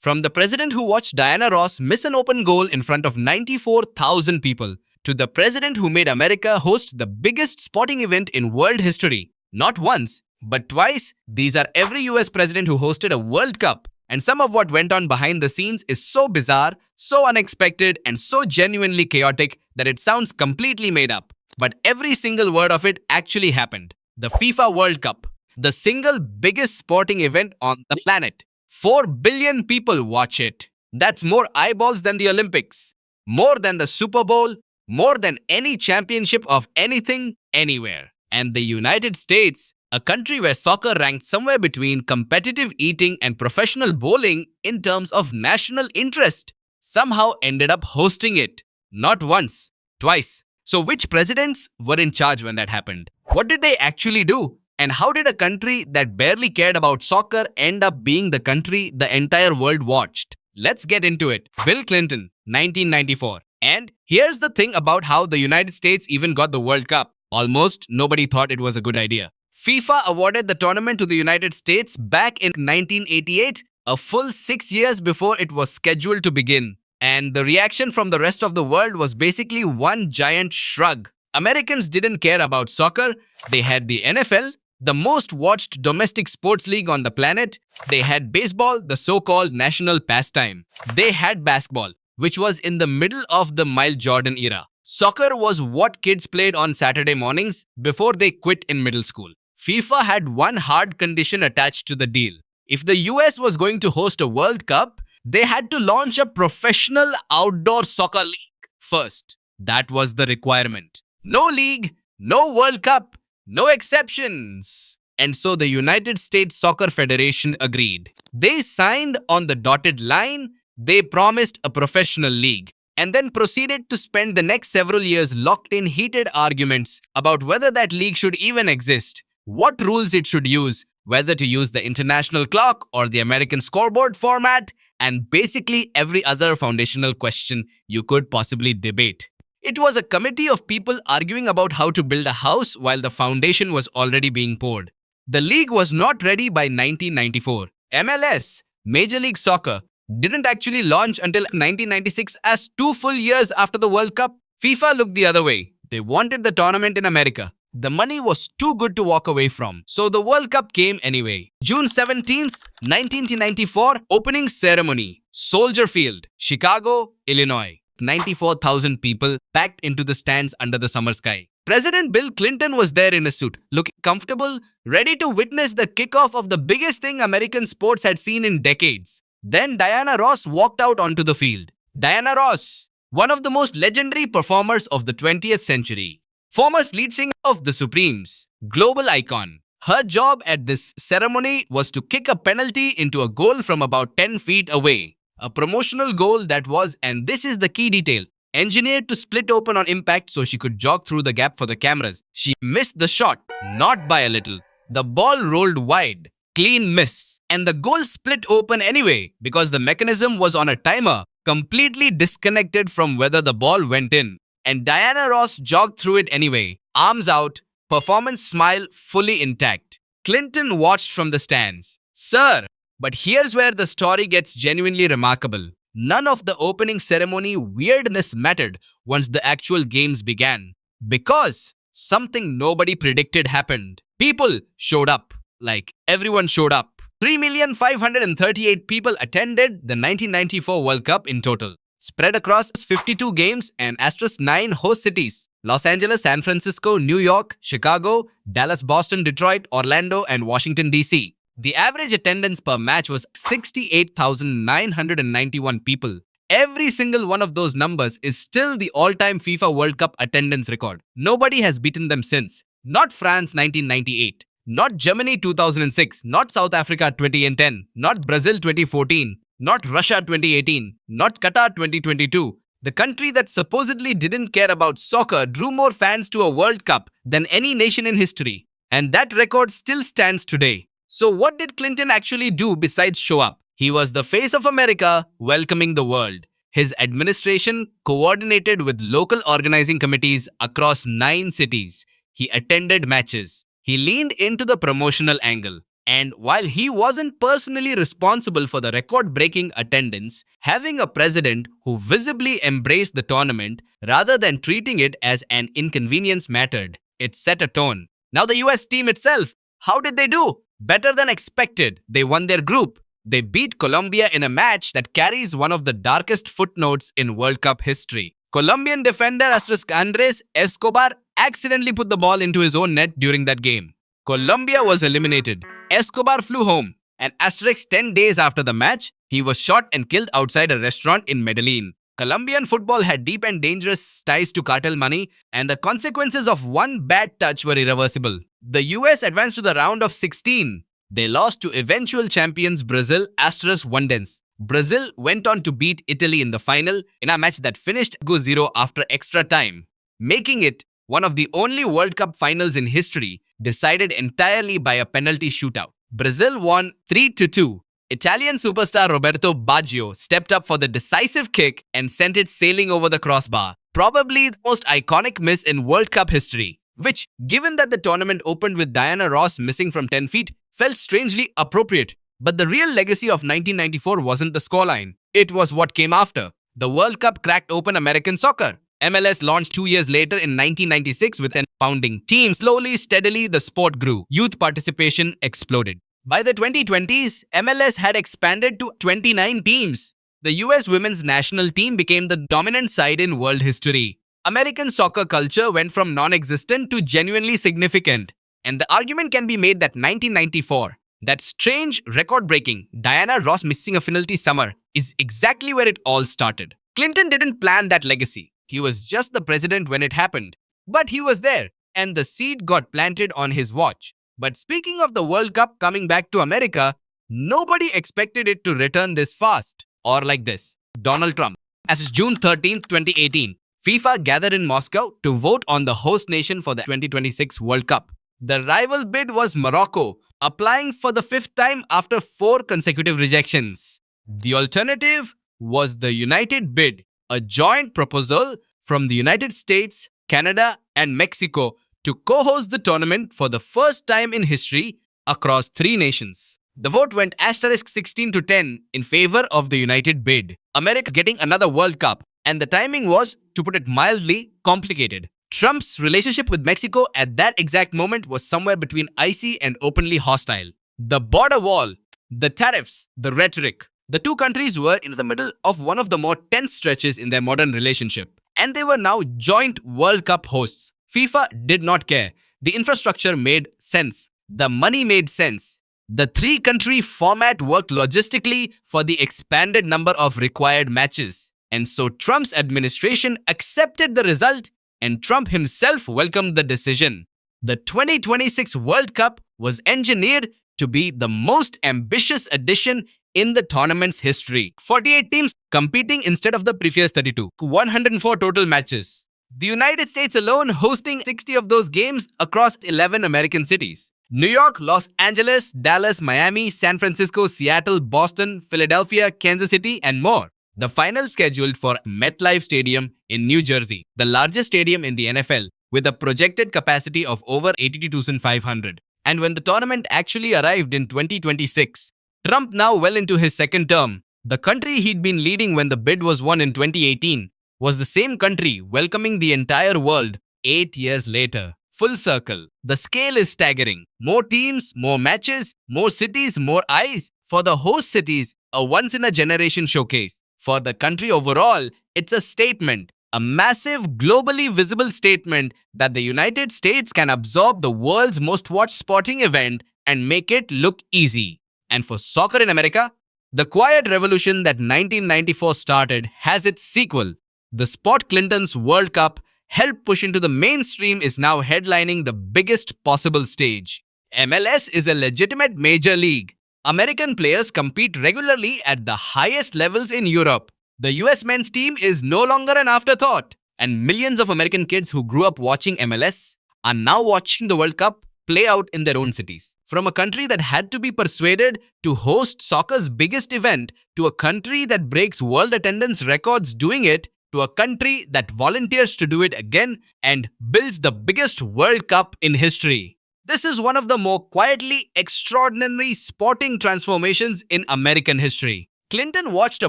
From the president who watched Diana Ross miss an open goal in front of 94,000 people, to the president who made America host the biggest sporting event in world history. Not once, but twice. These are every US president who hosted a World Cup. And some of what went on behind the scenes is so bizarre, so unexpected, and so genuinely chaotic that it sounds completely made up. But every single word of it actually happened. The FIFA World Cup, the single biggest sporting event on the planet. 4 billion people watch it. That's more eyeballs than the Olympics, more than the Super Bowl, more than any championship of anything, anywhere. And the United States, a country where soccer ranked somewhere between competitive eating and professional bowling in terms of national interest, somehow ended up hosting it. Not once, twice. So which presidents were in charge when that happened? What did they actually do? And how did a country that barely cared about soccer end up being the country the entire world watched? Let's get into it. Bill Clinton, 1994. And here's the thing about how the United States even got the World Cup. Almost nobody thought it was a good idea. FIFA awarded the tournament to the United States back in 1988, a full 6 years before it was scheduled to begin. And the reaction from the rest of the world was basically one giant shrug. Americans didn't care about soccer. They had the NFL, the most watched domestic sports league on the planet. They had baseball, the so-called national pastime. They had basketball, which was in the middle of the Michael Jordan era. Soccer was what kids played on Saturday mornings before they quit in middle school. FIFA had one hard condition attached to the deal. If the US was going to host a World Cup, they had to launch a professional outdoor soccer league first. That was the requirement. No league, no World Cup, no exceptions. And so the United States Soccer Federation agreed. They signed on the dotted line. They promised a professional league, and then proceeded to spend the next several years locked in heated arguments about whether that league should even exist, what rules it should use, whether to use the international clock or the American scoreboard format, and basically every other foundational question you could possibly debate. It was a committee of people arguing about how to build a house while the foundation was already being poured. The league was not ready by 1994. MLS, Major League Soccer, didn't actually launch until 1996, as 2 full years after the World Cup. FIFA looked the other way. They wanted the tournament in America. The money was too good to walk away from. So the World Cup came anyway. June 17th, 1994, opening ceremony. Soldier Field, Chicago, Illinois. 94,000 people packed into the stands under the summer sky. President Bill Clinton was there in a suit, looking comfortable, ready to witness the kickoff of the biggest thing American sports had seen in decades. Then Diana Ross walked out onto the field. Diana Ross, one of the most legendary performers of the 20th century. Former lead singer of the Supremes, global icon. Her job at this ceremony was to kick a penalty into a goal from about 10 feet away. A promotional goal that was, and this is the key detail, engineered to split open on impact so she could jog through the gap for the cameras. She missed the shot, not by a little. The ball rolled wide. Clean miss. And the goal split open anyway because the mechanism was on a timer, completely disconnected from whether the ball went in. And Diana Ross jogged through it anyway, arms out, performance smile fully intact. Clinton watched from the stands. Sir, but here's where the story gets genuinely remarkable. None of the opening ceremony weirdness mattered once the actual games began. Because something nobody predicted happened. People showed up. Like, everyone showed up. 3,538,000 people attended the 1994 World Cup in total, spread across 52 games and asterisk 9 host cities: Los Angeles, San Francisco, New York, Chicago, Dallas, Boston, Detroit, Orlando, and Washington, D.C. The average attendance per match was 68,991 people. Every single one of those numbers is still the all-time FIFA World Cup attendance record. Nobody has beaten them since. Not France 1998. Not Germany 2006, not South Africa 2010, not Brazil 2014, not Russia 2018, not Qatar 2022. The country that supposedly didn't care about soccer drew more fans to a World Cup than any nation in history. And that record still stands today. So what did Clinton actually do besides show up? He was the face of America, welcoming the world. His administration coordinated with local organizing committees across 9 cities. He attended matches. He leaned into the promotional angle. And while he wasn't personally responsible for the record breaking attendance, having a president who visibly embraced the tournament rather than treating it as an inconvenience mattered. It set a tone. Now, the US team itself, how did they do? Better than expected. They won their group. They beat Colombia in a match that carries one of the darkest footnotes in World Cup history. Colombian defender Andrés Escobar accidentally put the ball into his own net during that game. Colombia was eliminated. Escobar flew home. And 10 days after the match, he was shot and killed outside a restaurant in Medellin. Colombian football had deep and dangerous ties to cartel money, and the consequences of one bad touch were irreversible. The US advanced to the round of 16. They lost to eventual champions Brazil *1. Brazil went on to beat Italy in the final in a match that finished 0-0 after extra time, making it one of the only World Cup finals in history decided entirely by a penalty shootout. Brazil won 3-2. Italian superstar Roberto Baggio stepped up for the decisive kick and sent it sailing over the crossbar. Probably the most iconic miss in World Cup history, which, given that the tournament opened with Diana Ross missing from 10 feet, felt strangely appropriate. But the real legacy of 1994 wasn't the scoreline. It was what came after. The World Cup cracked open American soccer. MLS launched 2 years later in 1996 with an founding team. Slowly, steadily, the sport grew. Youth participation exploded. By the 2020s, MLS had expanded to 29 teams. The US women's national team became the dominant side in world history. American soccer culture went from non-existent to genuinely significant. And the argument can be made that 1994, that strange, record-breaking, Diana Ross missing a penalty summer, is exactly where it all started. Clinton didn't plan that legacy. He was just the president when it happened. But he was there, and the seed got planted on his watch. But speaking of the World Cup coming back to America, nobody expected it to return this fast. Or like this. Donald Trump. As is June 13, 2018, FIFA gathered in Moscow to vote on the host nation for the 2026 World Cup. The rival bid was Morocco, applying for the 5th time after 4 consecutive rejections. The alternative was the United bid, a joint proposal from the United States, Canada, and Mexico to co-host the tournament for the first time in history across 3 nations. The vote went *16-10 in favor of the United bid. America getting another World Cup, and the timing was, to put it mildly, complicated. Trump's relationship with Mexico at that exact moment was somewhere between icy and openly hostile. The border wall, the tariffs, the rhetoric. The two countries were in the middle of one of the more tense stretches in their modern relationship, and they were now joint World Cup hosts. FIFA did not care. The infrastructure made sense. The money made sense. The 3-country format worked logistically for the expanded number of required matches. And so Trump's administration accepted the result, and Trump himself welcomed the decision. The 2026 World Cup was engineered to be the most ambitious addition in the tournament's history. 48 teams competing instead of the previous 32. 104 total matches. The United States alone hosting 60 of those games across 11 American cities. New York, Los Angeles, Dallas, Miami, San Francisco, Seattle, Boston, Philadelphia, Kansas City, and more. The final scheduled for MetLife Stadium in New Jersey, the largest stadium in the NFL, with a projected capacity of over 82,500. And when the tournament actually arrived in 2026, Trump, now well into his 2nd term, the country he'd been leading when the bid was won in 2018, was the same country welcoming the entire world 8 years later. Full circle. The scale is staggering. More teams, more matches, more cities, more eyes. For the host cities, a once-in-a-generation showcase. For the country overall, it's a statement, a massive, globally visible statement that the United States can absorb the world's most watched sporting event and make it look easy. And for soccer in America, the quiet revolution that 1994 started has its sequel. The sport Clinton's World Cup helped push into the mainstream is now headlining the biggest possible stage. MLS is a legitimate major league. American players compete regularly at the highest levels in Europe. The US men's team is no longer an afterthought, and millions of American kids who grew up watching MLS are now watching the World Cup play out in their own cities. From a country that had to be persuaded to host soccer's biggest event, to a country that breaks world attendance records doing it, to a country that volunteers to do it again and builds the biggest World Cup in history. This is one of the more quietly extraordinary sporting transformations in American history. Clinton watched a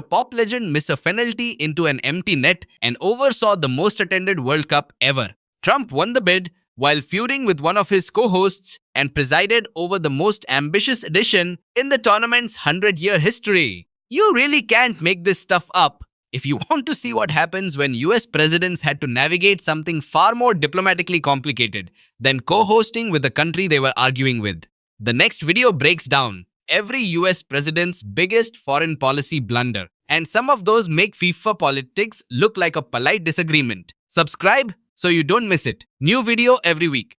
pop legend miss a penalty into an empty net and oversaw the most attended World Cup ever. Trump won the bid while feuding with one of his co hosts and presided over the most ambitious edition in the tournament's 100-year history. You really can't make this stuff up. If you want to see what happens when US presidents had to navigate something far more diplomatically complicated than co hosting with the country they were arguing with, the next video breaks down every US president's biggest foreign policy blunder, and some of those make FIFA politics look like a polite disagreement. Subscribe so you don't miss it. New video every week.